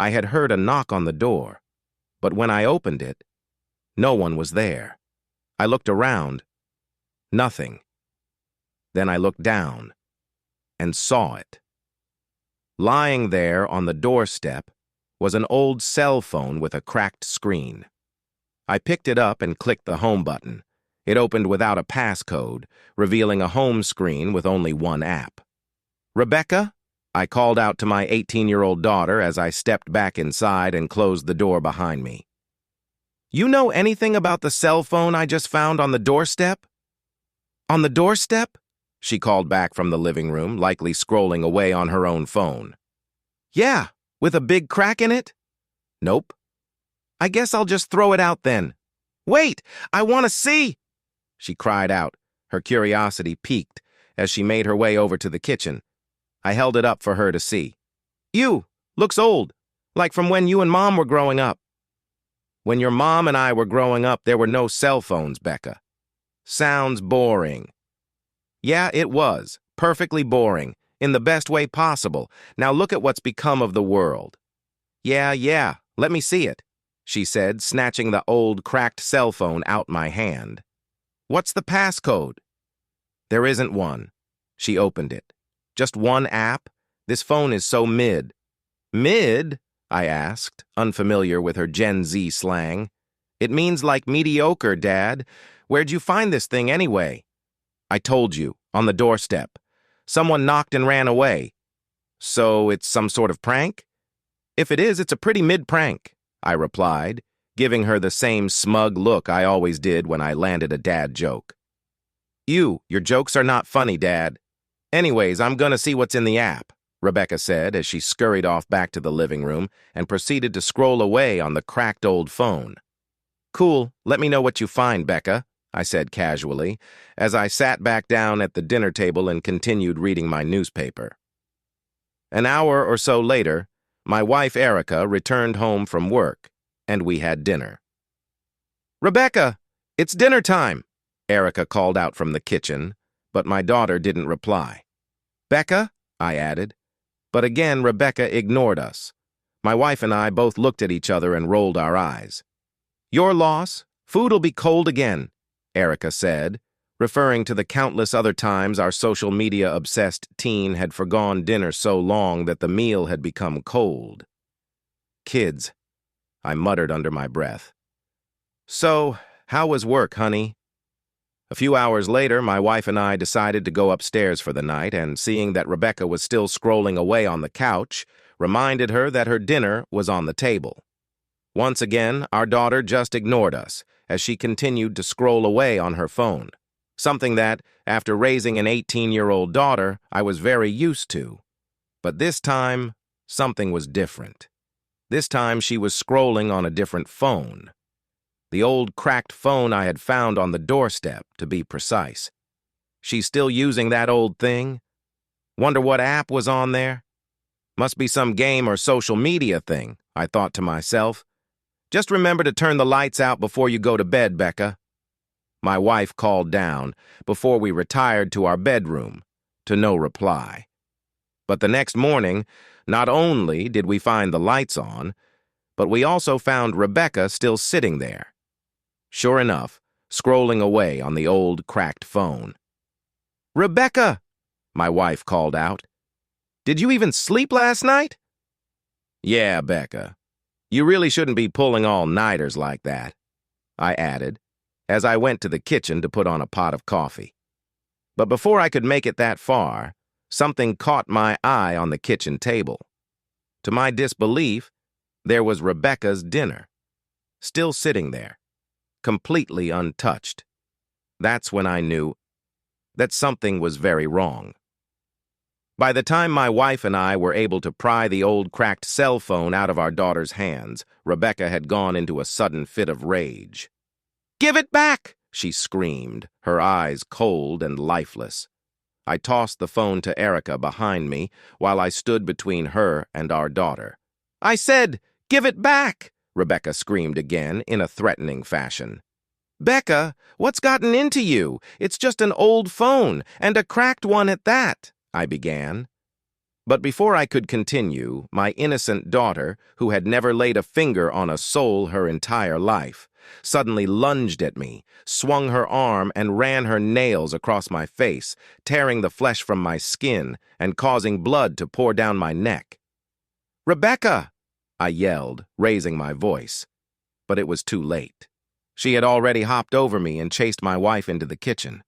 I had heard a knock on the door, but when I opened it, no one was there. I looked around. Nothing. Then I looked down and saw it. Lying there on the doorstep was an old cell phone with a cracked screen. I picked it up and clicked the home button. It opened without a passcode, revealing a home screen with only one app. "Rebecca?" I called out to my 18-year-old daughter as I stepped back inside and closed the door behind me. "You know anything about the cell phone I just found on the doorstep?" "On the doorstep?" she called back from the living room, likely scrolling away on her own phone. "Yeah, with a big crack in it?" "Nope." "I guess I'll just throw it out then." "Wait, I want to see!" she cried out, her curiosity piqued as she made her way over to the kitchen. I held it up for her to see. "Ew, looks old, like from when you and Mom were growing up." "When your mom and I were growing up, there were no cell phones, Becca." "Sounds boring." Yeah, it was. Perfectly boring. In the best way possible. Now look at what's become of the world. Yeah, let me see it," she said, snatching the old, cracked cell phone out my hand. "What's the passcode?" "There isn't one." She opened it. "Just one app? This phone is so mid." "Mid?" I asked, unfamiliar with her Gen Z slang. "It means like mediocre, Dad. Where'd you find this thing anyway?" "I told you, on the doorstep. Someone knocked and ran away." "So it's some sort of prank?" "If it is, it's a pretty mid-prank," I replied, giving her the same smug look I always did when I landed a dad joke. Your jokes are not funny, Dad." "Anyways, I'm gonna see what's in the app," Rebecca said as she scurried off back to the living room and proceeded to scroll away on the cracked old phone. "Cool, let me know what you find, Becca," I said casually, as I sat back down at the dinner table and continued reading my newspaper. An hour or so later, my wife Erica returned home from work, and we had dinner. "Rebecca, it's dinner time," Erica called out from the kitchen, but my daughter didn't reply. "Becca?" I added. But again, Rebecca ignored us. My wife and I both looked at each other and rolled our eyes. "Your loss. Food'll be cold again," Erica said, referring to the countless other times our social media-obsessed teen had forgone dinner so long that the meal had become cold. "Kids," I muttered under my breath. "So, how was work, honey?" A few hours later, my wife and I decided to go upstairs for the night, and seeing that Rebecca was still scrolling away on the couch, reminded her that her dinner was on the table. Once again, our daughter just ignored us, as she continued to scroll away on her phone, something that, after raising an 18-year-old daughter, I was very used to. But this time, something was different. This time she was scrolling on a different phone. The old cracked phone I had found on the doorstep, to be precise. She's still using that old thing? Wonder what app was on there? Must be some game or social media thing, I thought to myself. Just remember to turn the lights out before you go to bed, Becca. My wife called down before we retired to our bedroom, to no reply. But the next morning, not only did we find the lights on, but we also found Rebecca still sitting there. Sure enough, scrolling away on the old cracked phone. "Rebecca!" my wife called out. "Did you even sleep last night?" "Yeah, Becca. You really shouldn't be pulling all-nighters like that," I added, as I went to the kitchen to put on a pot of coffee. But before I could make it that far, something caught my eye on the kitchen table. To my disbelief, there was Rebecca's dinner, still sitting there, completely untouched. That's when I knew that something was very wrong. By the time my wife and I were able to pry the old cracked cell phone out of our daughter's hands, Rebecca had gone into a sudden fit of rage. "Give it back!" she screamed, her eyes cold and lifeless. I tossed the phone to Erica behind me while I stood between her and our daughter. "I said, give it back!" Rebecca screamed again in a threatening fashion. "Becca, what's gotten into you? It's just an old phone, and a cracked one at that," I began. But before I could continue, my innocent daughter, who had never laid a finger on a soul her entire life, suddenly lunged at me, swung her arm, and ran her nails across my face, tearing the flesh from my skin and causing blood to pour down my neck. "Rebecca!" I yelled, raising my voice. But it was too late. She had already hopped over me and chased my wife into the kitchen.